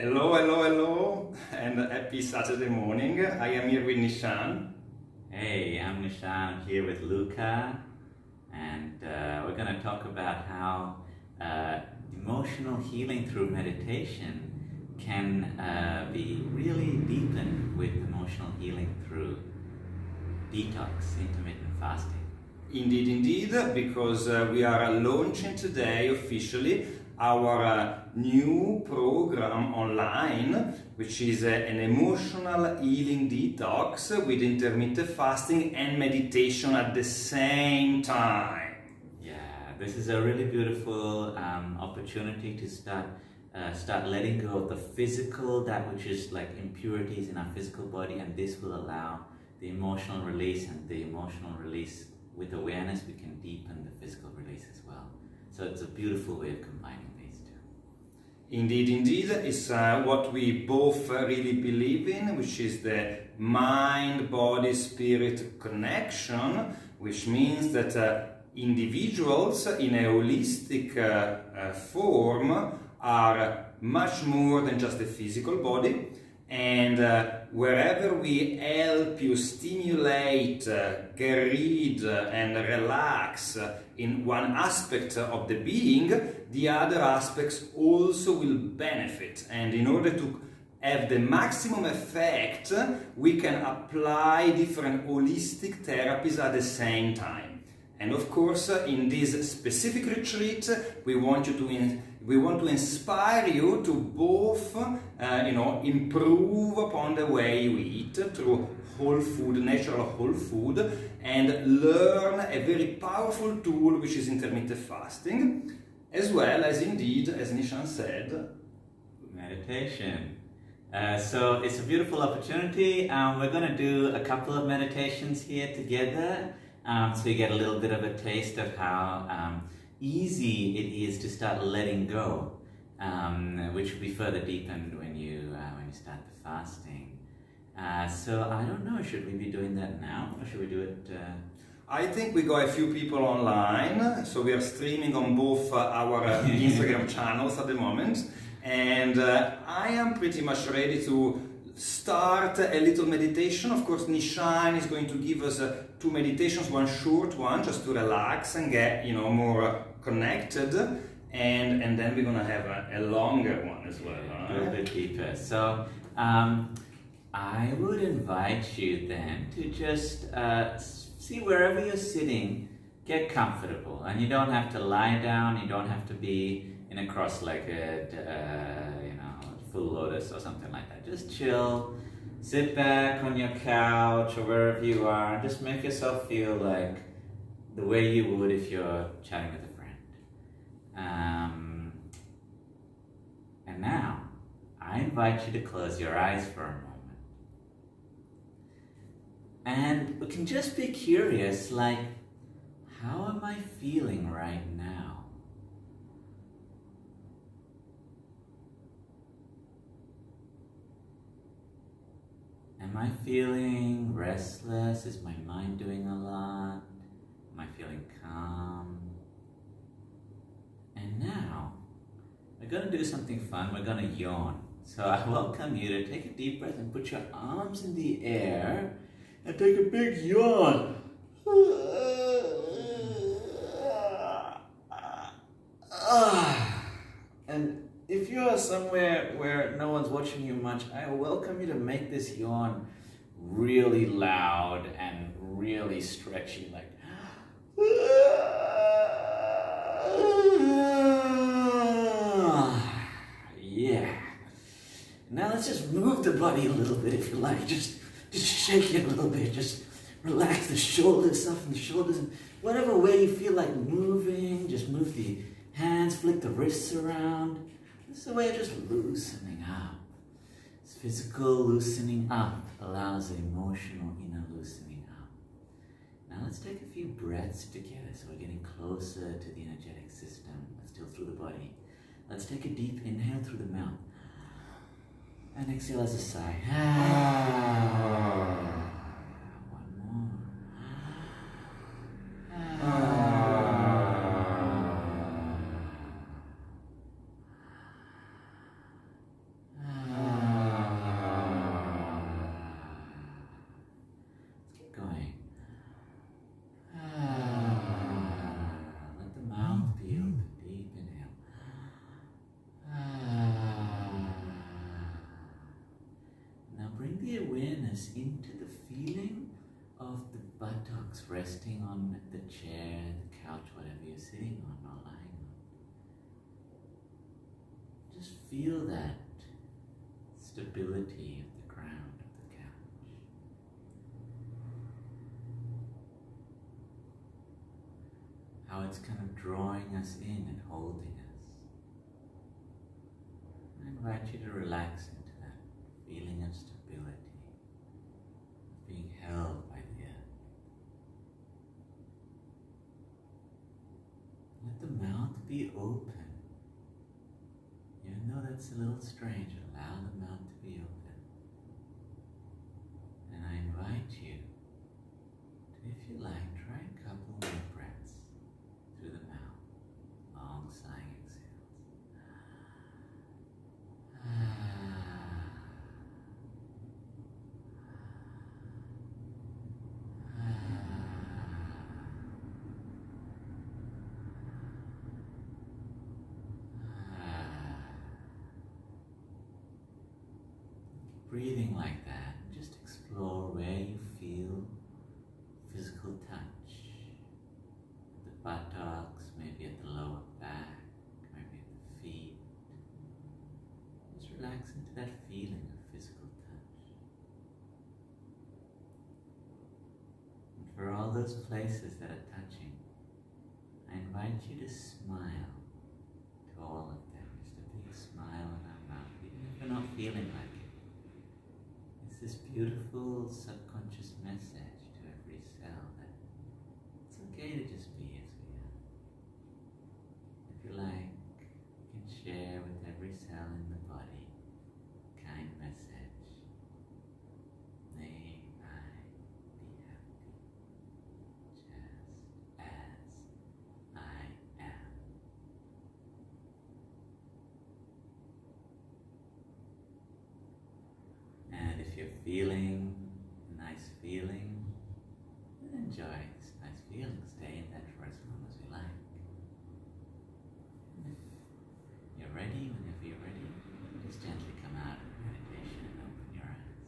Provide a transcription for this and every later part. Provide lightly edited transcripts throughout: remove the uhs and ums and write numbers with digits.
Hello, hello, hello, and happy Saturday morning. I am here with Nishan. Hey, I'm Nishan here with Luca, and we're going to talk about how emotional healing through meditation can be really deepened with emotional healing through detox, intermittent fasting. Indeed, because we are launching today officially our new program online, which is an emotional healing detox with intermittent fasting and meditation at the same time. Yeah, this is a really beautiful opportunity to start letting go of the physical, that which is like impurities in our physical body, and this will allow the emotional release, and the emotional release with awareness, we can deepen the physical release as well. So it's a beautiful way of combining these two. Indeed, it's what we both really believe in, which is the mind-body-spirit connection, which means that individuals in a holistic form are much more than just a physical body, and wherever we help you stimulate, get rid and relax in one aspect of the being, the other aspects also will benefit. And in order to have the maximum effect, we can apply different holistic therapies at the same time. And of course, in this specific retreat, we want to inspire you to both, improve upon the way you eat through whole food, natural whole food, and learn a very powerful tool, which is intermittent fasting, as well as indeed, as Nishan said, meditation. So it's a beautiful opportunity. We're going to do a couple of meditations here together, so you get a little bit of a taste of how easy it is to start letting go, which will be further deepened when you start the fasting. So I don't know, should we be doing that now, or should we do it? I think we got a few people online, so we are streaming on both our Instagram channels at the moment, and I am pretty much ready to start a little meditation. Of course, Nishan is going to give us two meditations, one short one, just to relax and get more connected, and then we're gonna have a longer one as well. A little bit deeper. So I would invite you then to just see wherever you're sitting, get comfortable, and you don't have to lie down. You don't have to be in a cross-legged, full lotus or something like that. Just chill, sit back on your couch or wherever you are, and just make yourself feel like the way you would if you're chatting with a friend. And now, I invite you to close your eyes for a moment. And we can just be curious, like, how am I feeling right now? Am I feeling restless? Is my mind doing a lot? Am I feeling calm? And now, we're going to do something fun. We're going to yawn. So I welcome you to take a deep breath and put your arms in the air and take a big yawn. And if you are somewhere where no one's watching you much, I welcome you to make this yawn really loud and really stretchy, like yeah. Now let's just move the body a little bit if you like. Just shake it a little bit. Just relax the shoulders, soften the shoulders, and whatever way you feel like moving, just move the hands, flick the wrists around. This is a way of just loosening up. This physical loosening up allows the emotional inner loosening up. Now let's take a few breaths together so we're getting closer to the energetic system. Let's do it through the body. Let's take a deep inhale through the mouth. And exhale as a sigh. One more. awareness into the feeling of the buttocks resting on the chair, the couch, whatever you're sitting on or lying on. Just feel that stability of the ground of the couch. How it's kind of drawing us in and holding us. I invite you to relax into that feeling of stability, of being held by the earth. Let the mouth be open. Even though that's a little strange, allow the mouth to be open. And I invite you to, if you like, try a couple more breaths through the mouth. Long sighing exhales. Breathing like that, just explore where you feel physical touch. The buttocks, maybe at the lower back, maybe at the feet. Just relax into that feeling of physical touch. And for all those places that are touching, I invite you to smile to all of them. Just a big smile in our mouth, even if you're not feeling like it. This beautiful subconscious message to every cell that it's okay to just be as we are. If you like, you can share with every cell in the body a kind message. May I be happy just as I am. And if you're feeling a nice feeling, then enjoy this nice feeling. Stay in that for as long as you like. And if you're ready, whenever you're ready, just gently come out of meditation and open your eyes.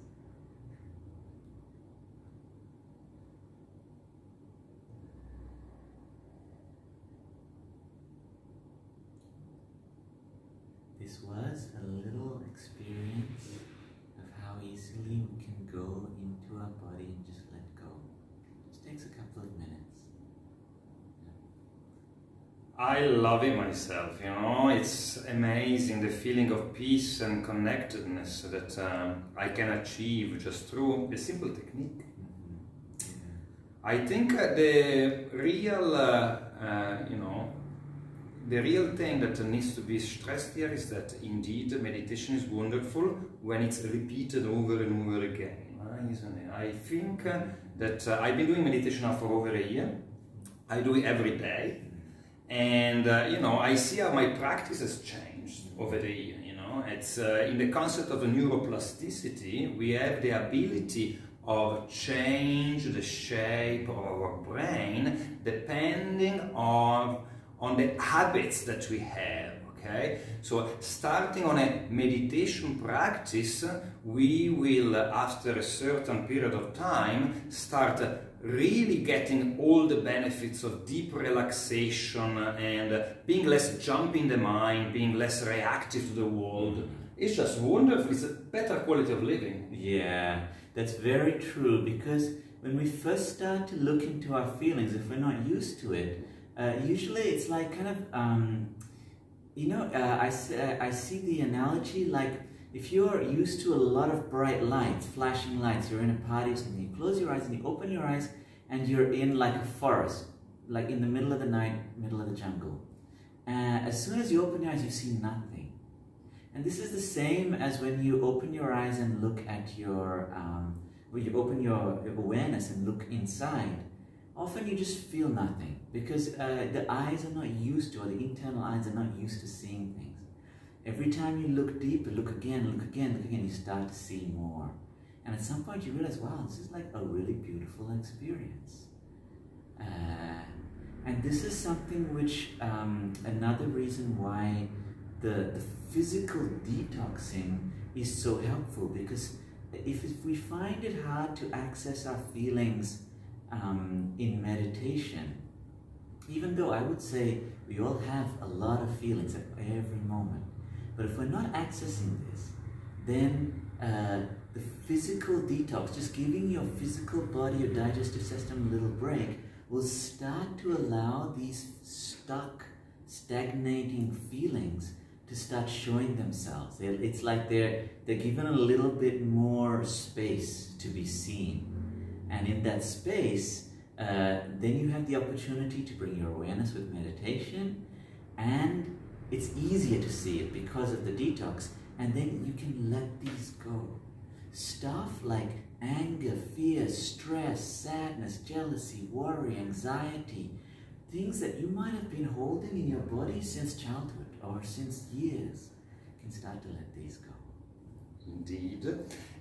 This was a little experience of how easily we can go into our body and just let go. Just takes a couple of minutes. I love it myself, you know, it's amazing the feeling of peace and connectedness that I can achieve just through a simple technique. I think the real, the real thing that needs to be stressed here is that indeed meditation is wonderful when it's repeated over and over again, isn't it? I think that I've been doing meditation now for over a year. I do it every day, and I see how my practice has changed over the year. It's in the concept of the neuroplasticity, we have the ability of change the shape of our brain depending on the habits that we have, okay? So starting on a meditation practice, we will, after a certain period of time, start really getting all the benefits of deep relaxation and being less jump in the mind, being less reactive to the world. It's just wonderful. It's a better quality of living. Yeah, that's very true, because when we first start to look into our feelings, if we're not used to it, usually it's like kind of, I see the analogy like if you're used to a lot of bright lights, flashing lights, you're in a party or something, you close your eyes and you open your eyes and you're in like a forest, like in the middle of the night, middle of the jungle. As soon as you open your eyes, you see nothing. And this is the same as when you open your eyes and look at your, when you open your awareness and look inside. Often you just feel nothing because the eyes are not used to, or the internal eyes are not used to seeing things. Every time you look deeper, look again, you start to see more. And at some point you realize, wow, this is like a really beautiful experience. And this is something which, another reason why the physical detoxing is so helpful, because if we find it hard to access our feelings in meditation, even though I would say we all have a lot of feelings at every moment, but if we're not accessing this, then the physical detox, just giving your physical body, your digestive system a little break, will start to allow these stagnating feelings to start showing themselves. It's like they're given a little bit more space to be seen. And in that space, then you have the opportunity to bring your awareness with meditation, and it's easier to see it because of the detox, and then you can let these go. Stuff like anger, fear, stress, sadness, jealousy, worry, anxiety, things that you might have been holding in your body since childhood or since years, you can start to let these go. Indeed.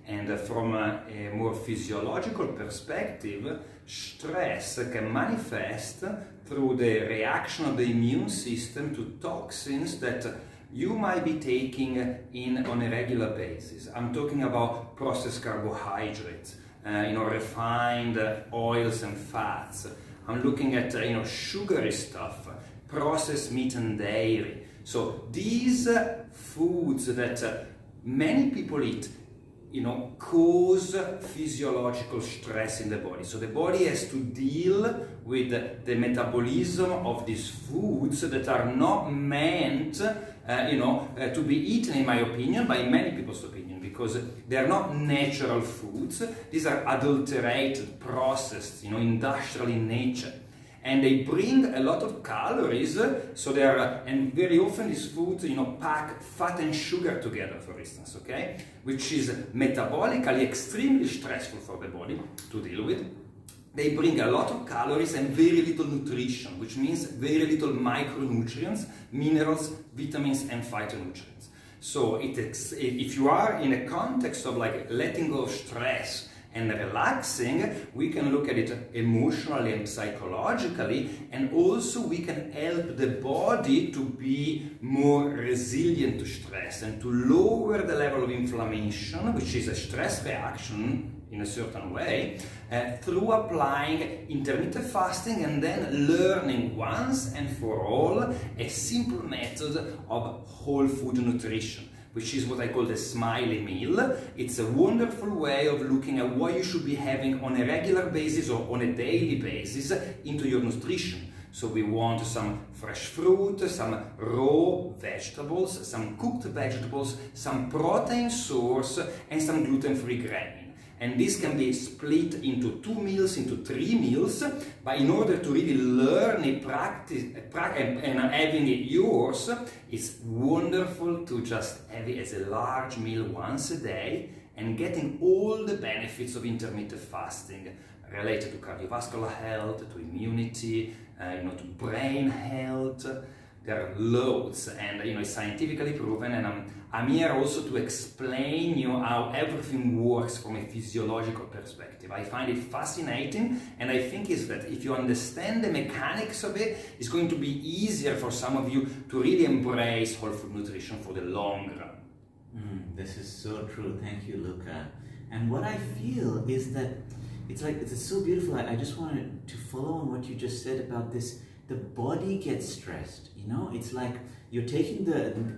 And from a more physiological perspective, stress can manifest through the reaction of the immune system to toxins that you might be taking in on a regular basis. I'm talking about processed carbohydrates, refined oils and fats. I'm looking at sugary stuff, processed meat and dairy. So these foods that many people eat, cause physiological stress in the body. So the body has to deal with the metabolism of these foods that are not meant, to be eaten, in my opinion, by many people's opinion, because they are not natural foods. These are adulterated, processed, industrial in nature. And they bring a lot of calories, so they are, and very often these foods, pack fat and sugar together, for instance, okay? Which is metabolically extremely stressful for the body to deal with. They bring a lot of calories and very little nutrition, which means very little micronutrients, minerals, vitamins, and phytonutrients. So if you are in a context of like letting go of stress and relaxing, we can look at it emotionally and psychologically, and also we can help the body to be more resilient to stress and to lower the level of inflammation, which is a stress reaction in a certain way, through applying intermittent fasting and then learning once and for all a simple method of whole food nutrition, which is what I call the Smiley Meal. It's a wonderful way of looking at what you should be having on a regular basis or on a daily basis into your nutrition. So we want some fresh fruit, some raw vegetables, some cooked vegetables, some protein source, and some gluten-free grain. And this can be split into 2 meals, into 3 meals, but in order to really learn it, practice, and having it yours, it's wonderful to just have it as a large meal once a day and getting all the benefits of intermittent fasting related to cardiovascular health, to immunity, to brain health. There are loads, and it's scientifically proven, and I'm here also to explain how everything works from a physiological perspective. I find it fascinating, and I think is that if you understand the mechanics of it, it's going to be easier for some of you to really embrace whole food nutrition for the long run. This is so true. Thank you, Luca. And what I feel is that it's so beautiful. I just wanted to follow on what you just said about this. The body gets stressed, it's like you're taking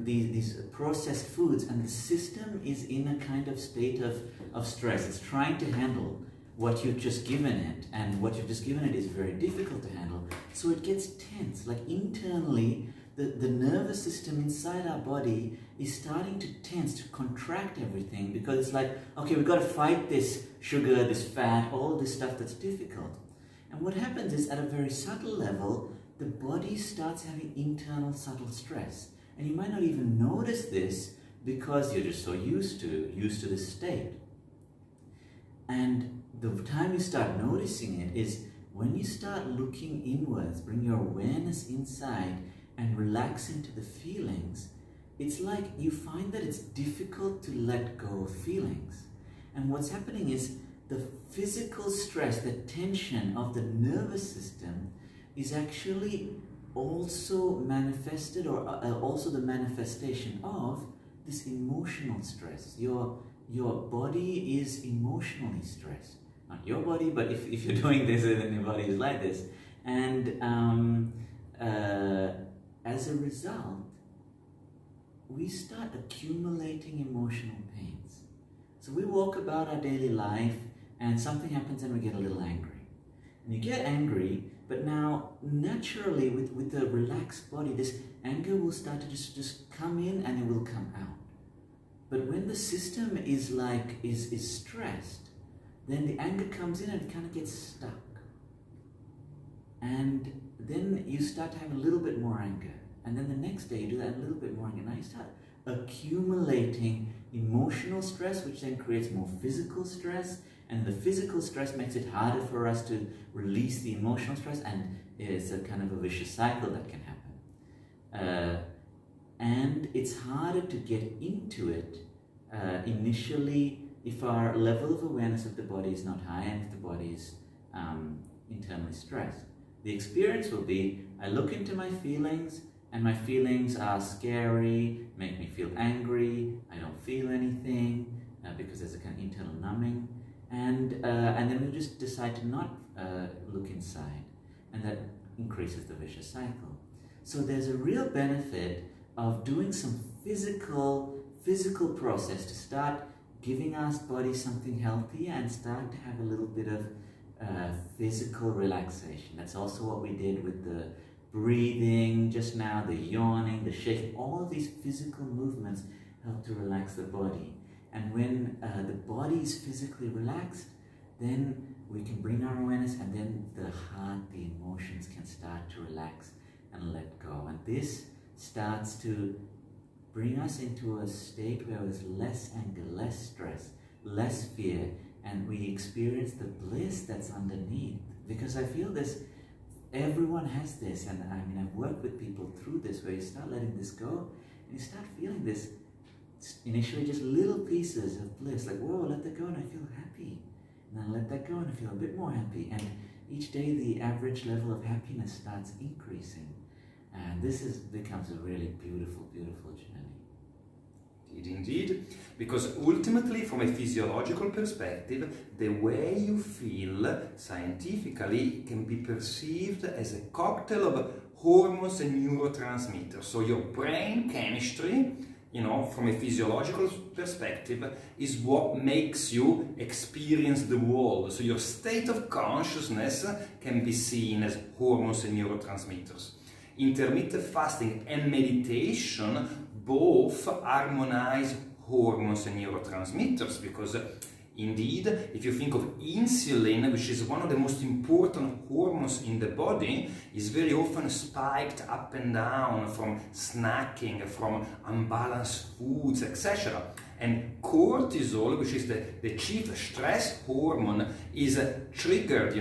these processed foods and the system is in a kind of state of stress. It's trying to handle what you've just given it, and what you've just given it is very difficult to handle. So it gets tense, like internally the nervous system inside our body is starting to tense, to contract everything, because it's like, okay, we've got to fight this sugar, this fat, all this stuff that's difficult. And what happens is, at a very subtle level, the body starts having internal subtle stress. And you might not even notice this because you're just so used to this state. And the time you start noticing it is when you start looking inwards, bring your awareness inside and relax into the feelings. It's like you find that it's difficult to let go of feelings. And what's happening is the physical stress, the tension of the nervous system is actually also manifested, or also the manifestation of this emotional stress. Your your body is emotionally stressed. Not your body, but if you're doing this and your body is like this. And as a result, we start accumulating emotional pains. So we walk about our daily life and something happens and we get a little angry. And you get angry, but now naturally with the relaxed body, this anger will start to just come in and it will come out. But when the system is stressed, then the anger comes in and it kind of gets stuck. And then you start to have a little bit more anger. And then the next day you do that a little bit more anger. Now you start accumulating emotional stress, which then creates more physical stress. And the physical stress makes it harder for us to release the emotional stress. And it's a kind of a vicious cycle that can happen. And it's harder to get into it initially if our level of awareness of the body is not high and if the body is internally stressed. The experience will be, I look into my feelings and my feelings are scary, make me feel angry, I don't feel anything because there's a kind of internal numbing, and then we just decide to not look inside, and that increases the vicious cycle. So there's a real benefit of doing some physical process to start giving our body something healthy and start to have a little bit of physical relaxation. That's also what we did with the breathing just now, the yawning, the shaking. All of these physical movements help to relax the body. And when the body is physically relaxed, then we can bring our awareness, and then the heart, the emotions can start to relax and let go. And this starts to bring us into a state where there's less anger, less stress, less fear, and we experience the bliss that's underneath. Because I feel this, everyone has this, and I mean, I've worked with people through this, where you start letting this go, and you start feeling this, initially just little pieces of bliss, like, whoa, let that go, and I feel happy. And then let that go, and I feel a bit more happy. And each day, the average level of happiness starts increasing. And this becomes a really beautiful, beautiful journey. Indeed, because ultimately, from a physiological perspective, the way you feel scientifically can be perceived as a cocktail of hormones and neurotransmitters. So your brain chemistry, from a physiological perspective, is what makes you experience the world. So your state of consciousness can be seen as hormones and neurotransmitters. Intermittent fasting and meditation both harmonize hormones and neurotransmitters, because indeed, if you think of insulin, which is one of the most important hormones in the body, is very often spiked up and down from snacking, from unbalanced foods, etc. And cortisol, which is the chief stress hormone, is triggered,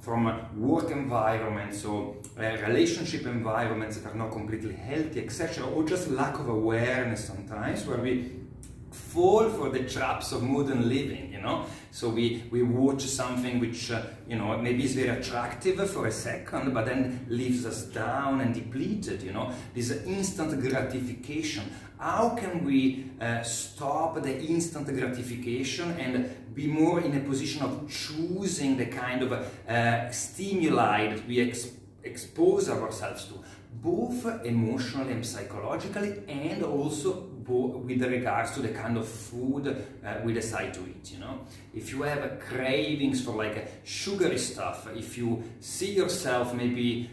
from work environments or relationship environments that are not completely healthy, etc. Or just lack of awareness sometimes, where we fall for the traps of modern living, So we watch something which, maybe is very attractive for a second, but then leaves us down and depleted, This instant gratification. How can we stop the instant gratification and be more in a position of choosing the kind of stimuli that we expose ourselves to, both emotionally and psychologically, and also with regards to the kind of food we decide to eat, If you have cravings for sugary stuff, if you see yourself maybe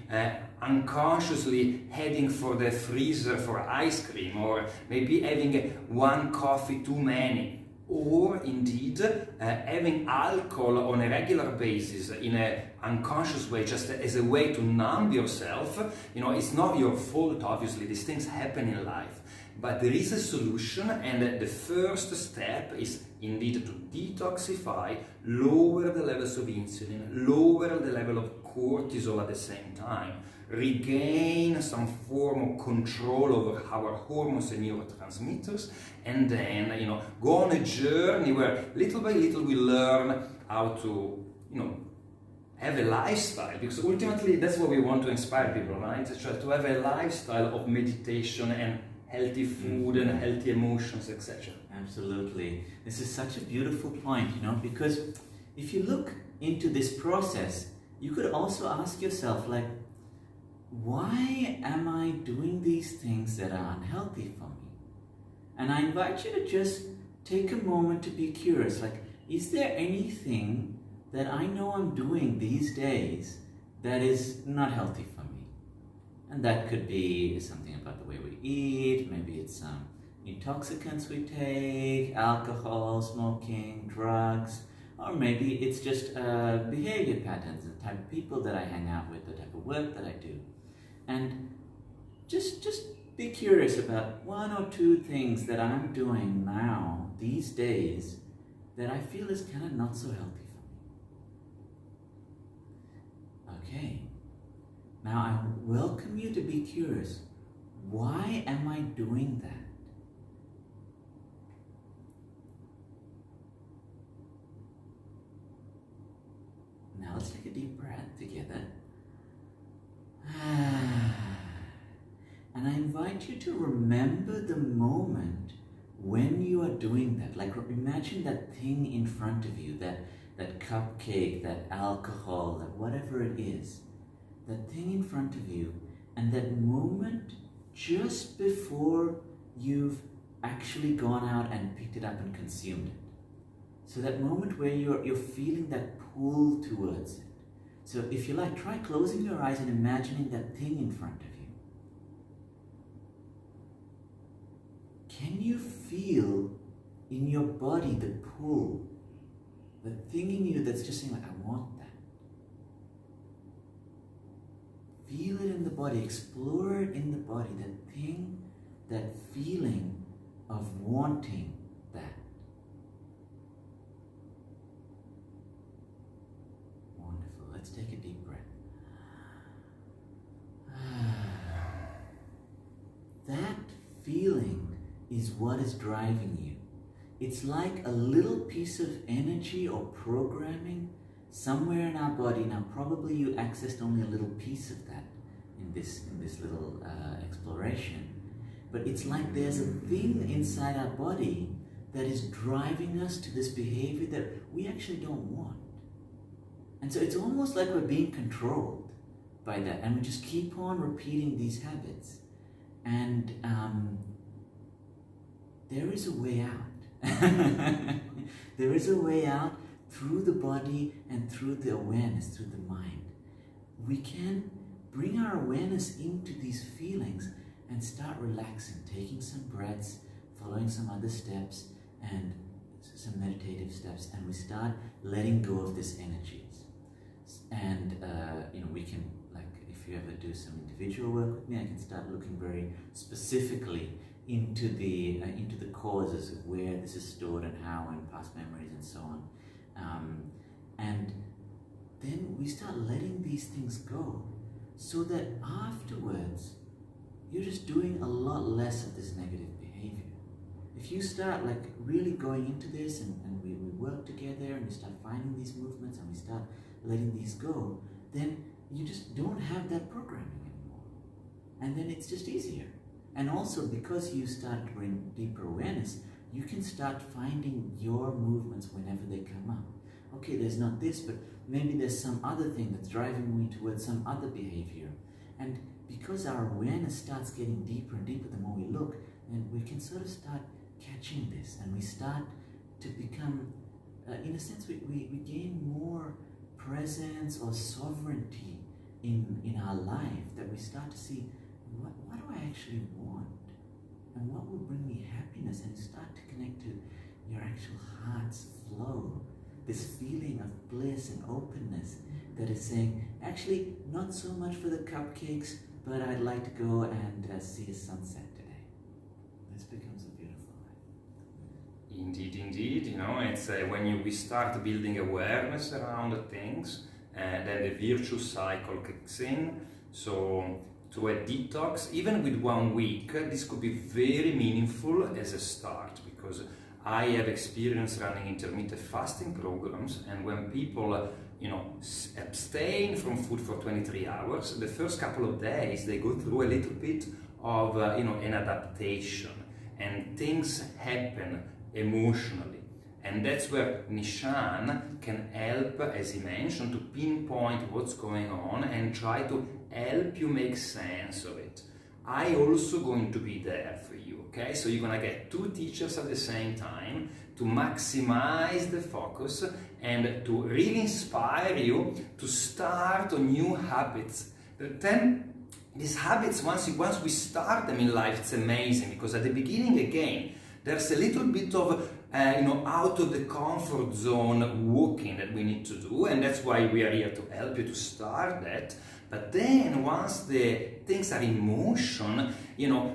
unconsciously heading for the freezer for ice cream, or maybe having one coffee too many, or indeed having alcohol on a regular basis in an unconscious way, just as a way to numb yourself, it's not your fault, obviously, these things happen in life. But there is a solution, and the first step is indeed to detoxify, lower the levels of insulin, lower the level of cortisol at the same time, regain some form of control over our hormones and neurotransmitters, and then, go on a journey where little by little we learn how to, have a lifestyle, because ultimately that's what we want to inspire people, right? To have a lifestyle of meditation and healthy food and healthy emotions, etc. Absolutely. This is such a beautiful point, because if you look into this process, you could also ask yourself, like, why am I doing these things that are unhealthy for me? And I invite you to just take a moment to be curious, like, is there anything that I know I'm doing these days that is not healthy for me? And that could be something about the way we eat, maybe it's some intoxicants we take, alcohol, smoking, drugs, or maybe it's just behavior patterns, the type of people that I hang out with, the type of work that I do. And just be curious about one or two things that I'm doing now, these days, that I feel is kind of not so healthy for me. Okay, now I welcome you to be curious. Why am I doing that? Now let's take a deep breath together. And I invite you to remember the moment when you are doing that. Like, imagine that thing in front of you, that cupcake, that alcohol, that whatever it is, that thing in front of you, and that moment just before you've actually gone out and picked it up and consumed it. So that moment where you're feeling that pull towards it. So if you like, try closing your eyes and imagining that thing in front of you. Can you feel in your body the pull, the thing in you that's just saying, like, I want that? Feel it in the body, explore it in the body, that thing, that feeling of wanting that. Wonderful. Let's take a deep breath. That feeling is what is driving you. It's like a little piece of energy or programming somewhere in our body. Now, probably you accessed only a little piece of that in this little exploration. But it's like there's a thing inside our body that is driving us to this behavior that we actually don't want. And so it's almost like we're being controlled by that. And we just keep on repeating these habits. And there is a way out. There is a way out through the body and through the awareness, through the mind. We can bring our awareness into these feelings and start relaxing, taking some breaths, following some other steps and some meditative steps, and we start letting go of this energies. And we can, like, if you ever do some individual work with me, I can start looking very specifically into the causes of where this is stored and how, and past memories and so on. And then we start letting these things go, so that afterwards you're just doing a lot less of this negative behavior. If you start like really going into this and we work together and we start finding these movements and we start letting these go, then you just don't have that programming anymore. And then it's just easier. And also, because you start to bring deeper awareness, you can start finding your movements whenever they come up. Okay, there's not this, but maybe there's some other thing that's driving me towards some other behavior. And because our awareness starts getting deeper and deeper the more we look, then we can sort of start catching this, and we start to become, in a sense, we gain more presence or sovereignty in our life, that we start to see, what do I actually want? And what will bring me happiness? And you start to connect to your actual heart's flow, this feeling of bliss and openness that is saying, actually, not so much for the cupcakes, but I'd like to go and see a sunset today. This becomes a beautiful life. Indeed. It's when we start building awareness around things, then the virtuous cycle kicks in. So, to a detox, even with 1 week, this could be very meaningful as a start, because I have experience running intermittent fasting programs, and when people abstain from food for 23 hours, the first couple of days they go through a little bit of an adaptation, and things happen emotionally. And that's where Nishan can help, as he mentioned, to pinpoint what's going on and try to help you make sense of it. I also going to be there for you, okay? So you're gonna get two teachers at the same time to maximize the focus and to really inspire you to start on new habits. But then these habits, once we start them in life, it's amazing, because at the beginning, again, there's a little bit of out of the comfort zone walking that we need to do, and that's why we are here to help you to start that. But then once the things are in motion,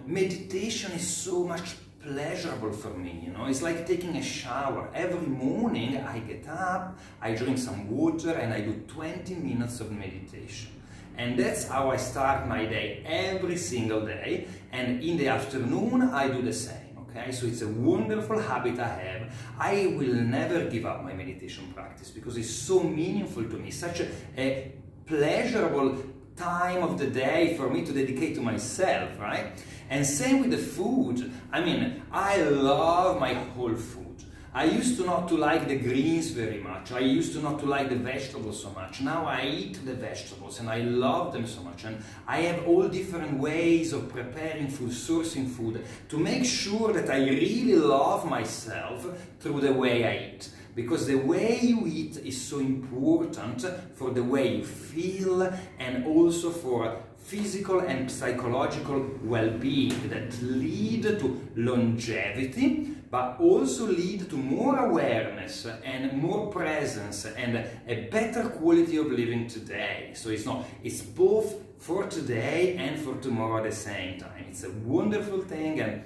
meditation is so much pleasurable for me. It's like taking a shower. Every morning I get up, I drink some water, and I do 20 minutes of meditation. And that's how I start my day every single day, and in the afternoon I do the same. Okay, so it's a wonderful habit I have. I will never give up my meditation practice because it's so meaningful to me, such a pleasurable time of the day for me to dedicate to myself, right? And same with the food. I mean, I love my whole food. I used to not to like the greens very much. I used to not to like the vegetables so much. Now I eat the vegetables and I love them so much. And I have all different ways of preparing food, sourcing food, to make sure that I really love myself through the way I eat. Because the way you eat is so important for the way you feel, and also for physical and psychological well-being that lead to longevity, but also lead to more awareness and more presence and a better quality of living today. So it's both for today and for tomorrow at the same time. It's a wonderful thing, and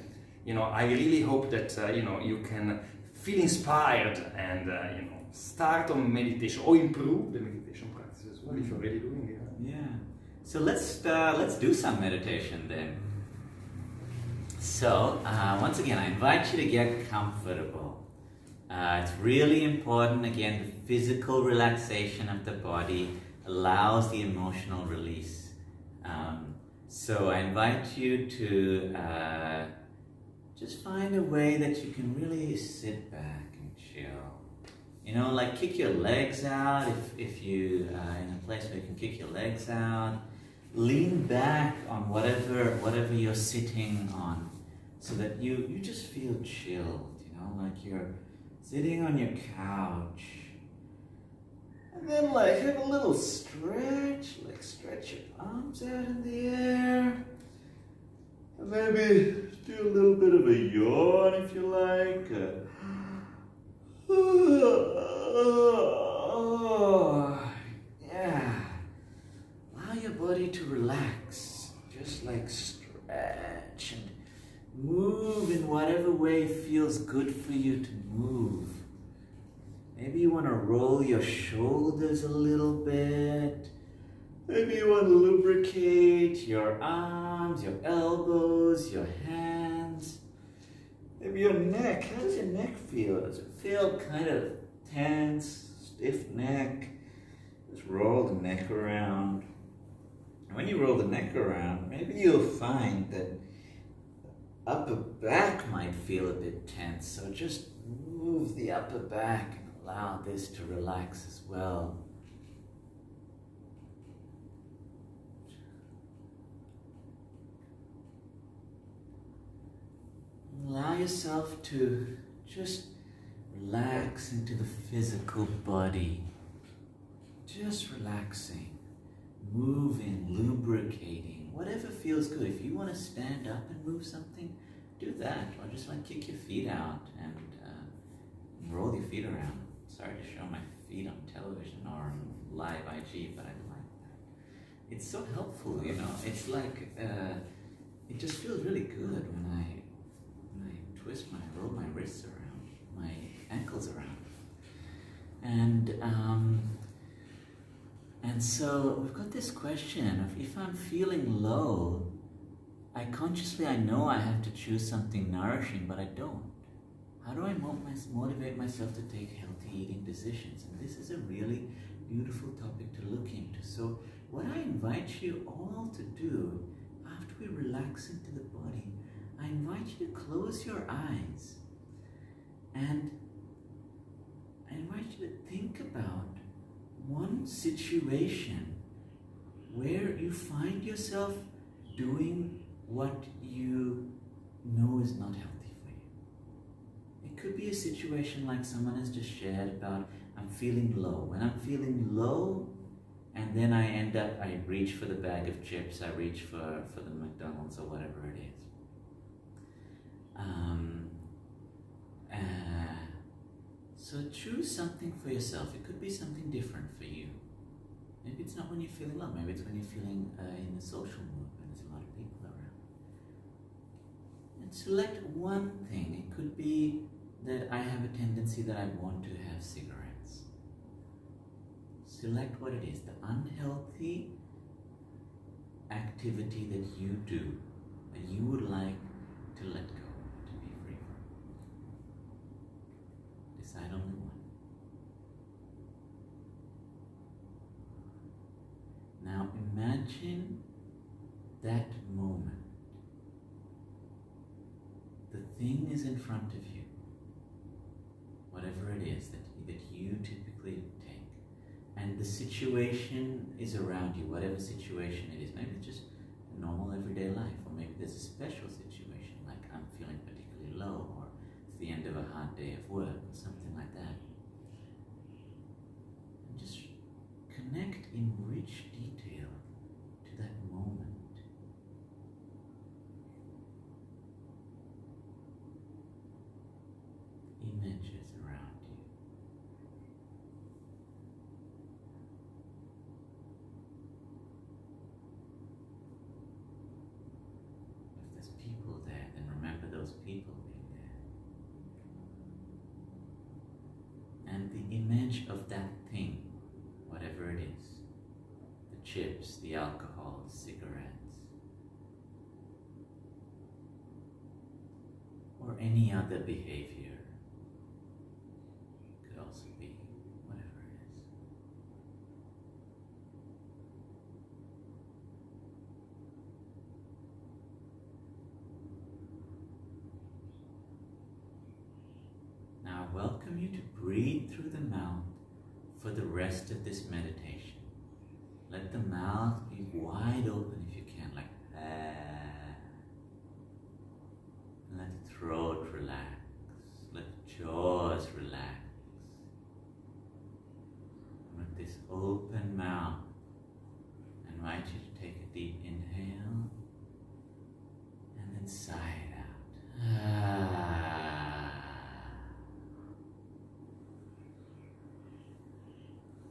I really hope that you can feel inspired and start on meditation, or improve the meditation practice as well if you're already doing it. Yeah. So let's do some meditation then. So once again, I invite you to get comfortable. It's really important. Again, the physical relaxation of the body allows the emotional release. So I invite you to just find a way that you can really sit back and chill. Like kick your legs out if you in a place where you can kick your legs out. Lean back on whatever you're sitting on, so that you just feel chilled, like you're sitting on your couch. And then have a little stretch, stretch your arms out in the air. And maybe do a little bit of a yawn if you like. Yeah. Allow your body to relax. Just stretch and move in whatever way feels good for you to move. Maybe you want to roll your shoulders a little bit. Maybe you want to lubricate your arms, your elbows, your hands. Maybe your neck. How does your neck feel? Does it feel kind of tense, stiff neck? Just roll the neck around. And when you roll the neck around, maybe you'll find that the upper back might feel a bit tense. So just move the upper back and allow this to relax as well. Allow yourself to just relax into the physical body. Just relaxing, moving, lubricating, whatever feels good. If you want to stand up and move something, do that. Or just kick your feet out and roll your feet around. Sorry to show my feet on television or on live IG, but I like that. It's so helpful, It's it just feels really good when I roll my wrists around, my ankles around. And so we've got this question of, if I'm feeling low, I know I have to choose something nourishing, but I don't. How do I motivate myself to take healthy eating decisions? And this is a really beautiful topic to look into. So what I invite you all to do, after we relax into the body, I invite you to close your eyes And I invite you to think about one situation where you find yourself doing what you know is not healthy for you. It could be a situation like someone has just shared about, I'm feeling low. When I'm feeling low, and then I reach for the bag of chips, I reach for the McDonald's or whatever it is. So choose something for yourself. It could be something different for you. Maybe it's not when you're feeling low. Maybe it's when you're feeling in the social mood, when there's a lot of people around. And select one thing. It could be that I have a tendency that I want to have cigarettes. Select what it is, the unhealthy activity that you do, that you would like to let go, to be free from. Decide only one. Now imagine that moment. The thing is in front of you, whatever it is that you typically take, and the situation is around you, whatever situation it is. Maybe it's just a normal everyday life, or maybe there's a special situation, like I'm feeling particularly low, or it's the end of a hard day of work, or something like that. And just connect in rich detail to that moment. Images around you. If there's people there, then remember those people being there. And the image of that thing, whatever it is, the chips, the alcohol, the cigarettes, or any other behavior, could also be whatever it is. Now I welcome you to breathe through the mouth for the rest of this meditation. Let the mouth be wide open if you can, like ah. And let the throat relax. Let the jaws relax. And with this open mouth, I invite you to take a deep inhale and then sigh it out. Ah.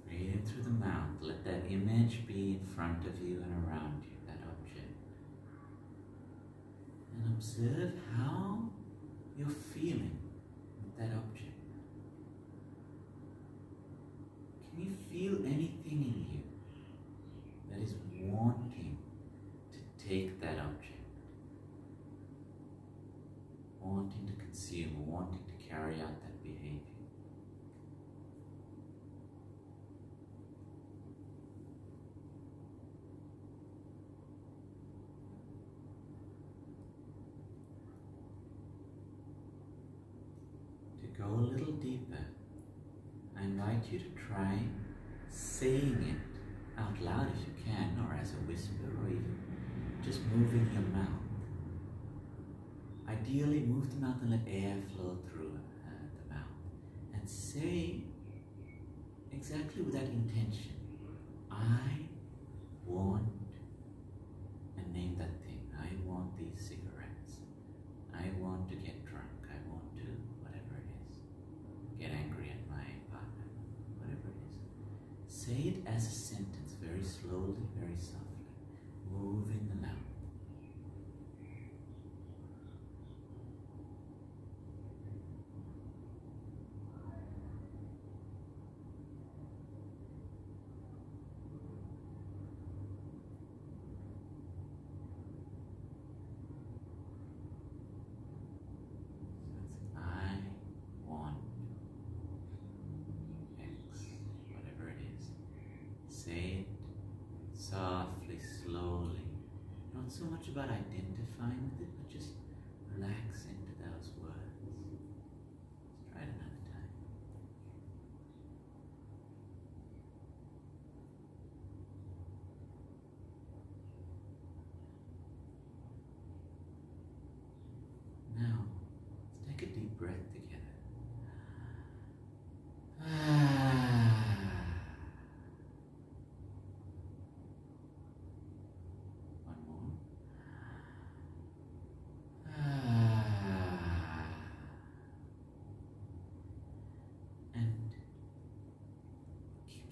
Breathe in through the mouth. Let that image be in front of you and around you, that object. And observe how you're feeling with that object. Can you feel anything in you that is wanting to take that object? Wanting to consume, wanting to carry out that behavior? Go a little deeper, I invite you to try saying it out loud if you can, or as a whisper, or even just moving your mouth. Ideally, move the mouth and let air flow through the mouth. And say exactly with that intention, I want, and name that thing. I want these cigarettes. I want to get drunk. I want to, whatever it is. Get angry at my partner. Whatever it is. Say it as a sentence, very slowly, very softly. Moving the mouth. Say it softly, slowly. Not so much about identifying with it, but just relax into those words. Try And keep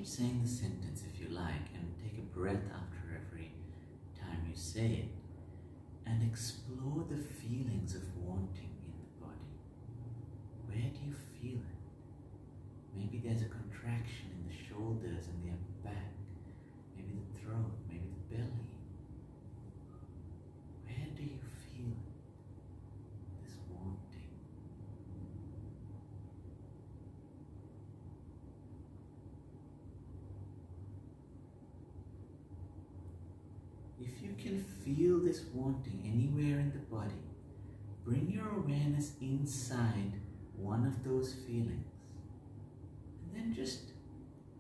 saying the sentence if you like, and take a breath after every time you say it, and explore the feelings of wanting in the body. Where do you feel it? Maybe there's a contraction in the shoulders and the upper back, maybe the throat, maybe the belly. Where do you feel this wanting? If you can feel this wanting anywhere in the body, bring your awareness inside one of those feelings. And then just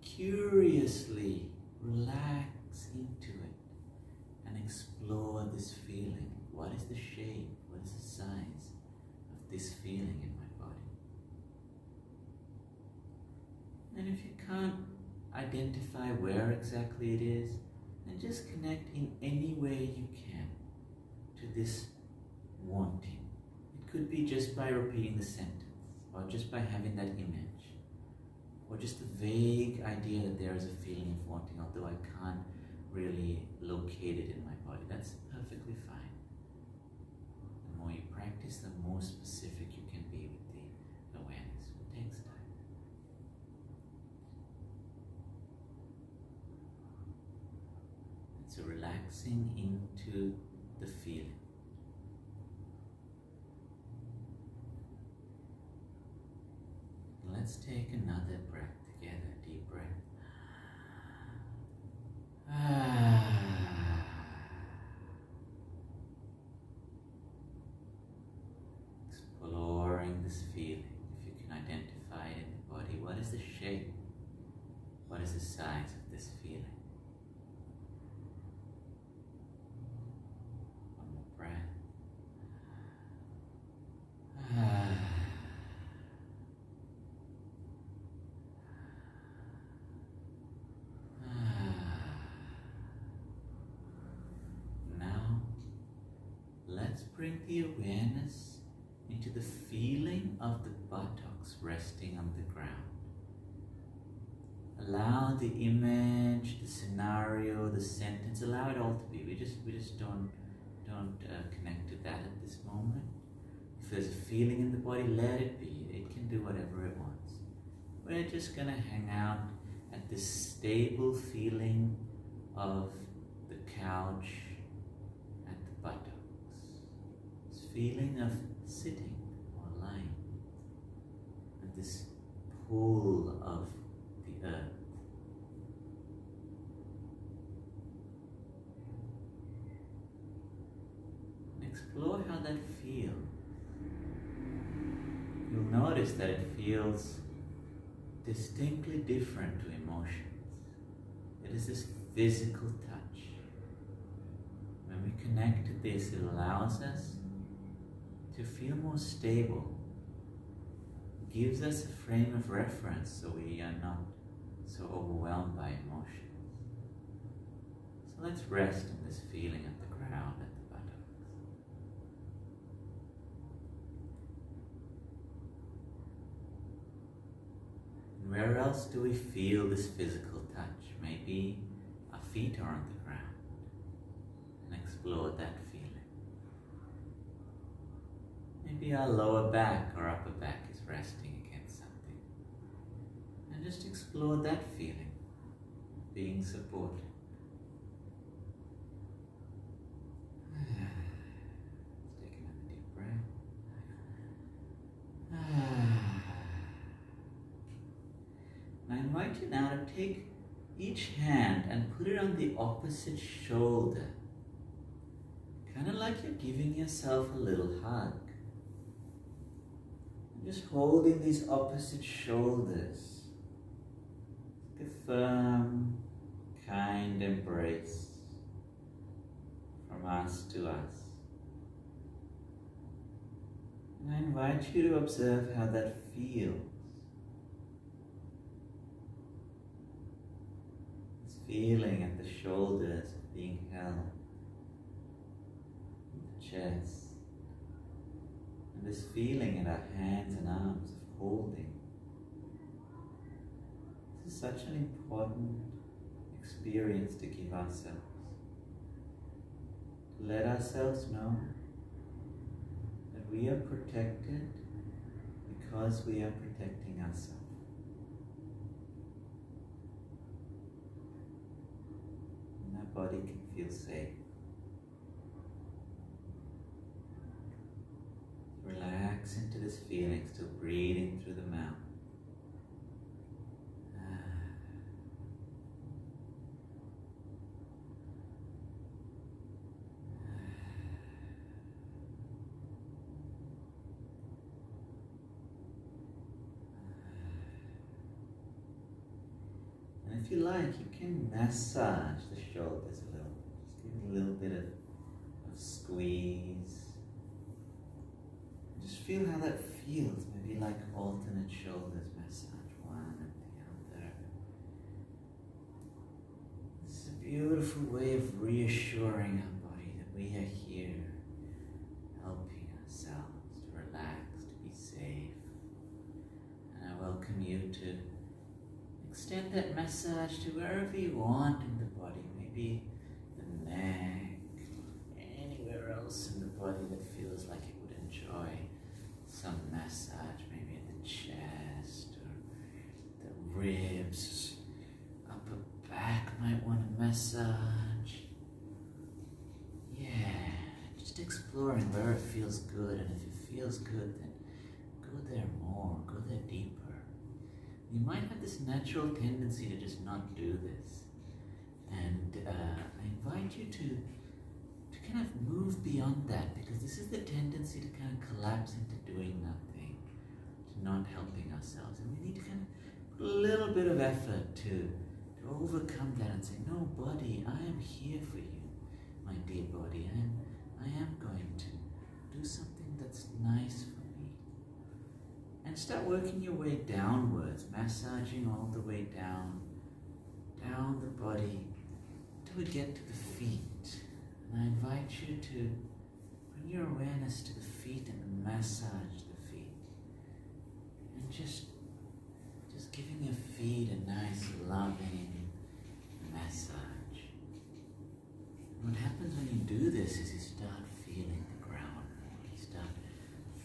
curiously relax into it and explore this feeling. What is the shape? What is the size of this feeling in my body? And if you can't identify where exactly it is, then just connect in any way you can to this wanting. It could be just by repeating the sentence, or just by having that image, or just a vague idea that there is a feeling of wanting, although I can't really locate it in my body. That's perfectly fine. The more you practice, the more specific you can be with the awareness. It takes time. So relaxing into the feeling. Let's take another breath together, deep breath. Exploring this feeling. If you can identify it in the body, what is the shape? What is the size of this feeling? One more breath. Now, let's bring the awareness into the feeling of the buttocks resting on the ground. Allow the image, the scenario, the sentence, allow it all to be. We just don't connect to that at this moment. If there's a feeling in the body, let it be. It can do whatever it wants. We're just gonna hang out at this stable feeling of the couch at the buttocks. This feeling of sitting or lying, and this pull of the earth. And explore how that feels. You'll notice that it feels distinctly different to emotions. It is this physical touch. When we connect to this, it allows us to feel more stable. It gives us a frame of reference so we are not so overwhelmed by emotions. So let's rest in this feeling of the ground at the buttocks. And where else do we feel this physical touch? Maybe our feet are on the ground. And explore that feeling. Maybe our lower back or upper back is resting against something. And just explore that feeling, being supported. Let's take another deep breath. And I invite you now to take each hand and put it on the opposite shoulder. Kind of like you're giving yourself a little hug. And just holding these opposite shoulders. Like a firm, kind embrace from us to us. And I invite you to observe how that feels. This feeling at the shoulders of being held, the chest, and this feeling in our hands and arms of holding such an important experience to give ourselves. To let ourselves know that we are protected because we are protecting ourselves. And that body can feel safe. Relax into this feeling, still breathing through the mouth. And if you like, you can massage the shoulders a little. Just give it a little bit of squeeze. Just feel how that feels, maybe like alternate shoulders massage, one and the other. This is a beautiful way of reassuring our body that we are here, helping ourselves to relax, to be safe. And I welcome you to extend that massage to wherever you want in the body, maybe the neck, anywhere else in the body that feels like it would enjoy some massage, maybe in the chest or the ribs, upper back might want a massage. Yeah, just exploring where it feels good, and if it feels good, then go there more, go there deeper. You might have this natural tendency to just not do this, and I invite you to kind of move beyond that, because this is the tendency to kind of collapse into doing nothing, to not helping ourselves. And we need to kind of put a little bit of effort to overcome that and say, no, body, I am here for you, my dear body. I am going to do something that's nice for me. And start working your way downwards, massaging all the way down the body, till we get to the feet. And I invite you to bring your awareness to the feet and massage the feet. And just giving your feet a nice loving massage. And what happens when you do this is you start feeling the ground more. You start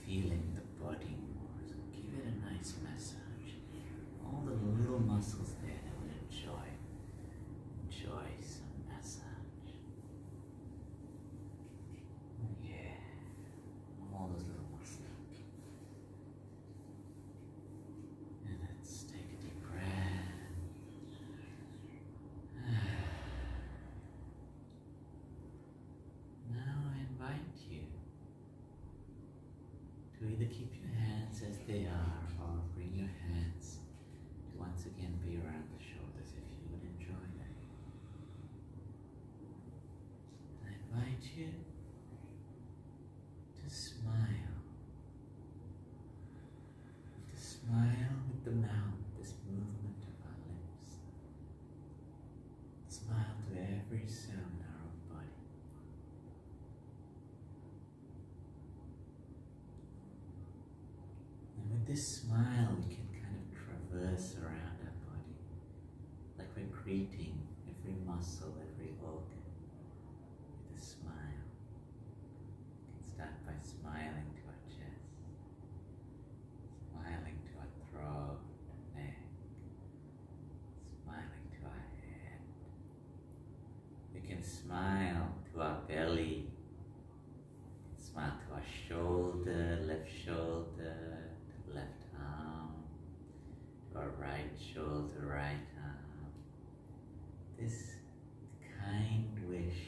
feeling the body more. So give it a nice massage. All the little muscles there that would enjoy some massage. Yeah, all those little muscles. And let's take a deep breath. Now I invite you to either keep your hands as they are, or bring your hands to once again be around the shoulders if you would enjoy that. I invite you to smile. To smile with the mouth, this movement of our lips. Smile to every cell in our own body. And with this smile, we can kind of traverse around our body, like we're greeting every muscle, every organ with a smile. We can start by smiling to our chest, smiling to our throat, neck, smiling to our head. We can smile to our belly, smile to our shoulder, left shoulder, to left arm, to our right shoulder, right arm. This kind wish.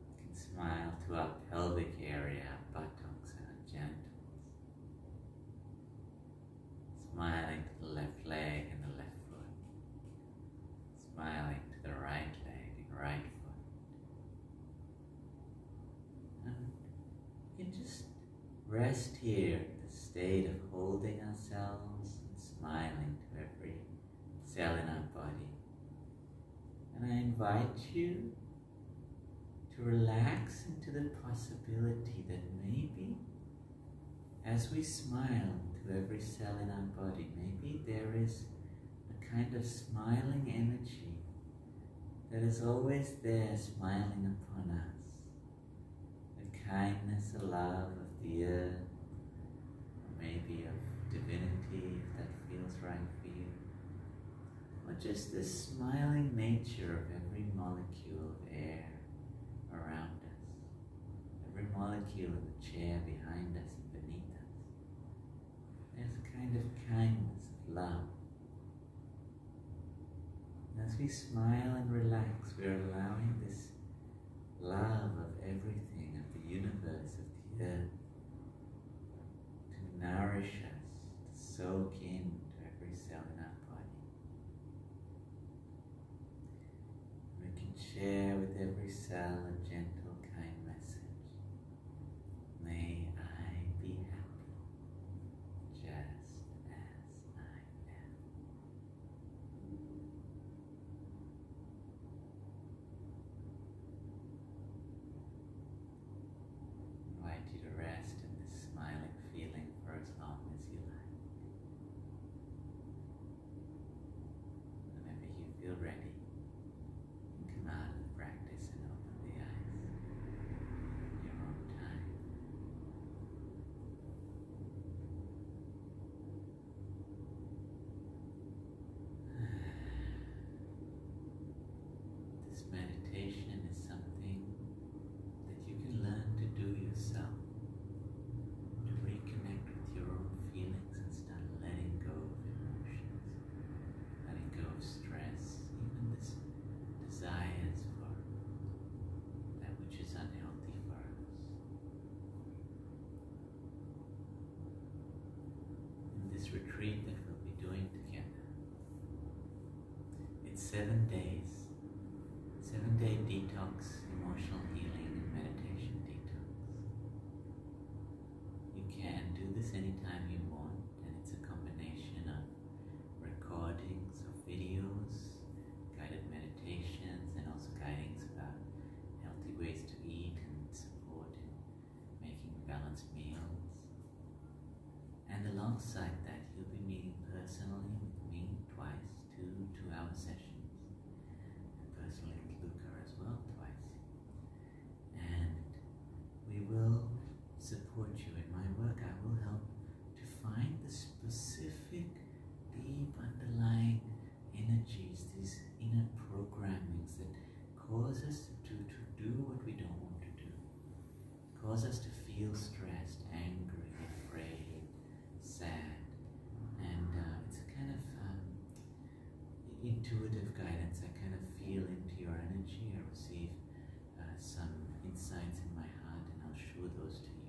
We can smile to our pelvic area, our buttocks and our genitals. Smiling to the left leg and the left foot. Smiling to the right leg and right foot. And we can just rest here in the state of holding ourselves and smiling to every cell in our body. And I invite you to relax into the possibility that maybe as we smile to every cell in our body. Maybe there is a kind of smiling energy that is always there, smiling upon us. A kindness, a love of the earth, or maybe of divinity, if that feels right for you. Or just the smiling nature of every molecule of air around us, every molecule in the chair behind us and beneath us. There's a kind of kindness, of love. As we smile and relax, we're allowing this love of everything, of the universe, of the earth, to nourish us, to soak into every cell in our body. We can share with every cell a gentle, kind message. May I be happy, just as I am. I invite you to rest in this smiling feeling for as long as you like. Whenever you feel ready, you can come out of the practice and open the eyes in your own time. This meditation is something that you can learn to do yourself, to reconnect with your own feelings and start letting go of emotions, letting go of stress, even this desires for that which is unhealthy for us. In this retreat that we'll be doing together, it's 7 days. 7-day detox, emotional healing, and meditation detox. You can do this anytime you want, and it's a combination of recordings of videos, guided meditations, and also guidings about healthy ways to eat and support in making balanced meals. And alongside that, you'll be meeting personally with me twice, 2 2-hour sessions. Personally with Luca as well, twice. And we will support you in my work. I will help to find the specific, deep underlying energies, these inner programmings that cause us to do what we don't want to do, cause us to feel stressed, angry, afraid, sad. And it's a kind of intuitive guidance. I kind of feel into your energy. I receive some insights in my heart, and I'll show those to you.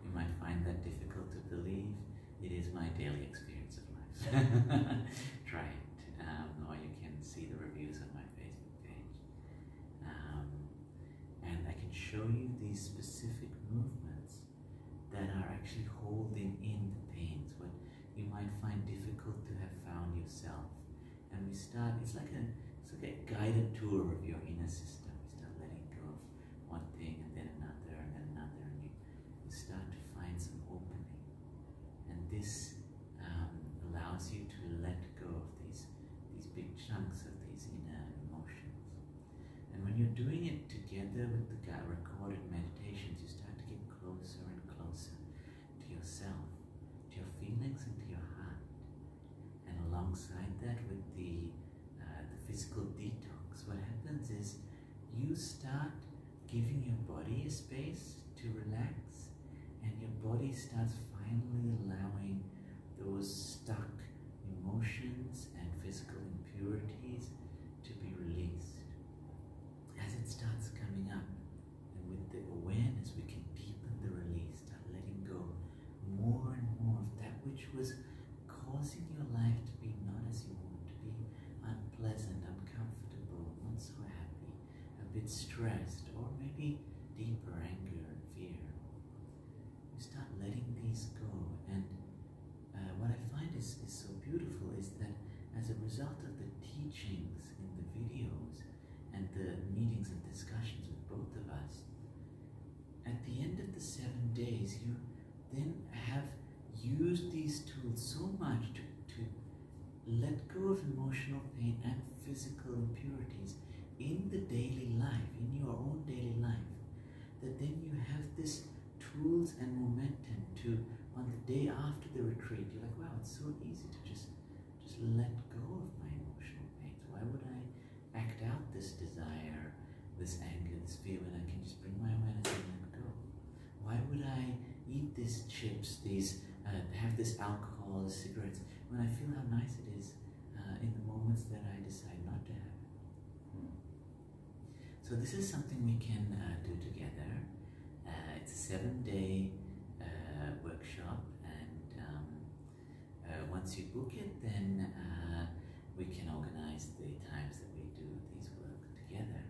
You might find that difficult to believe. It is my daily experience of life. Try it, or you can see the reviews on my Facebook page. And I can show you these specific movements that are actually holding in the pains, what you might find difficult to have found yourself. And we start, it's like a guided tour of your inner system. We start letting go of one thing and then another, and you start to find some opening. And this allows you to let go of these big chunks of these inner emotions. And when you're doing it together with the recorded meditations, you start to get closer and closer to yourself, to your feelings, and to your heart. And alongside that, with the physical detox, what happens is you start giving your body a space to relax, and your body starts finally allowing those stuck emotions and physical impurities to be released. As it starts coming up, and with the awareness, we can deepen the release, start letting go more and more of that which was causing your life to be not as you want, to be unpleasant, uncomfortable, not so happy, a bit stressed, or maybe deeper anger and fear. You start letting these go, and what I find is so beautiful is that as a result of the teachings in the videos and the meetings and discussions with both of us, at the end of the 7 days, you then have used these let go of emotional pain and physical impurities in the daily life, in your own daily life, that then you have this tools and momentum to, on the day after the retreat, you're like, wow, it's so easy to just let go of my emotional pains. Why would I act out this desire, this anger, this fear, when I can just bring my awareness and let go? Why would I eat these chips, have this alcohol, these cigarettes, when I feel how nice it is in the moments that I decide not to have it? So this is something we can do together. It's a 7-day workshop, and once you book it, then we can organize the times that we do these work together.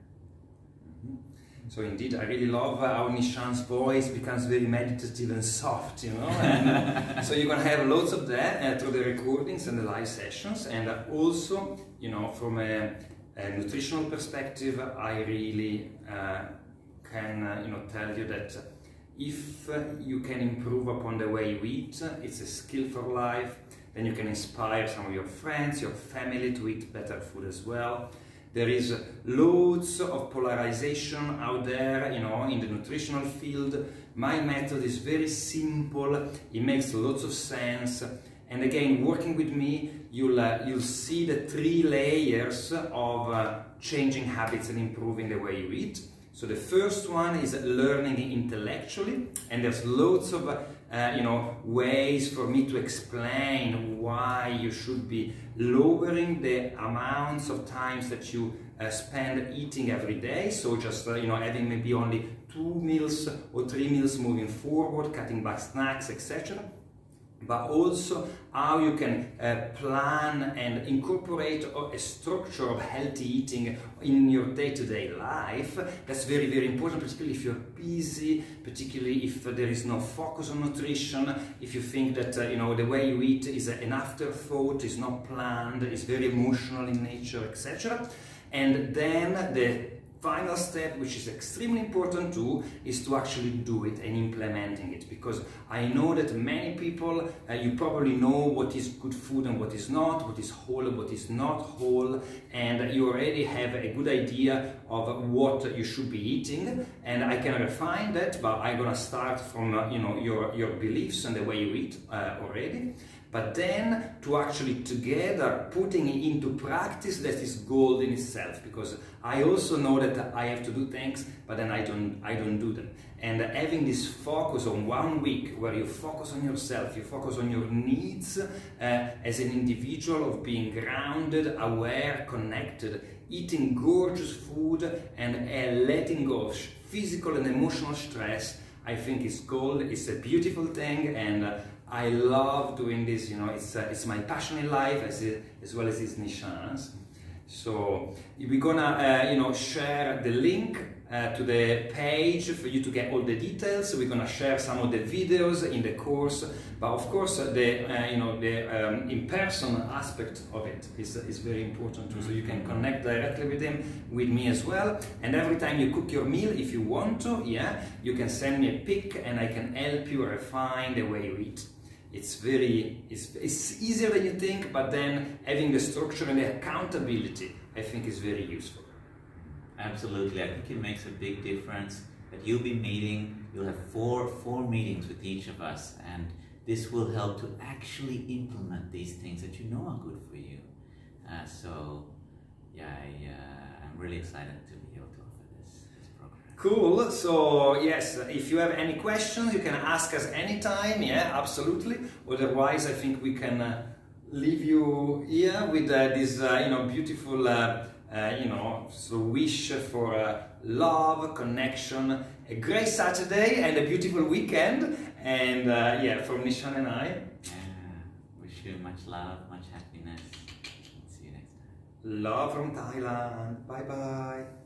So indeed, I really love how Nishan's voice becomes very meditative and soft, and so you're going to have lots of that through the recordings and the live sessions, and also, from a nutritional perspective, I really can, tell you that if you can improve upon the way you eat, it's a skill for life. Then you can inspire some of your friends, your family to eat better food as well. There is loads of polarization out there, in the nutritional field. My method is very simple. It makes lots of sense. And again, working with me, you'll see the 3 layers of changing habits and improving the way you eat. So the first one is learning intellectually, and there's lots of ways for me to explain why you should be lowering the amounts of times that you spend eating every day. So just having maybe only 2 meals or 3 meals moving forward, cutting back snacks, etc. But also how you can plan and incorporate a structure of healthy eating in your day-to-day life. That's very, very important, particularly if you're busy, particularly if there is no focus on nutrition, if you think that the way you eat is an afterthought, is not planned, is very emotional in nature, etc. And then the final step, which is extremely important too, is to actually do it and implementing it, because I know that many people, you probably know what is good food and what is not, what is whole and what is not whole, and you already have a good idea of what you should be eating, and I can refine that, but I'm gonna start from your beliefs and the way you eat already. But then to actually together putting it into practice, that is gold in itself, because I also know that I have to do things, but then I don't do them. And having this focus on 1 week where you focus on yourself, you focus on your needs as an individual, of being grounded, aware, connected, eating gorgeous food, and letting go of physical and emotional stress, I think is gold. It's a beautiful thing, and I love doing this. It's my passion in life as well as it's Nishan's. So we're gonna share the link to the page for you to get all the details. We're gonna share some of the videos in the course, but of course the in-person aspect of it is very important too. So you can connect directly with me as well. And every time you cook your meal, if you want to, you can send me a pic, and I can help you refine the way you eat. It's easier than you think, but then having the structure and the accountability, I think, is very useful. Absolutely, I think it makes a big difference that you'll have four meetings with each of us, and this will help to actually implement these things that you know are good for you. I'm really excited to be able to offer this program. Cool. So yes, if you have any questions, you can ask us anytime. Yeah, absolutely. Otherwise, I think we can leave you here with this beautiful so wish for love, connection, a great Saturday and a beautiful weekend. And from Nishan and I. Wish you much love, much happiness. See you next time. Love from Thailand. Bye bye.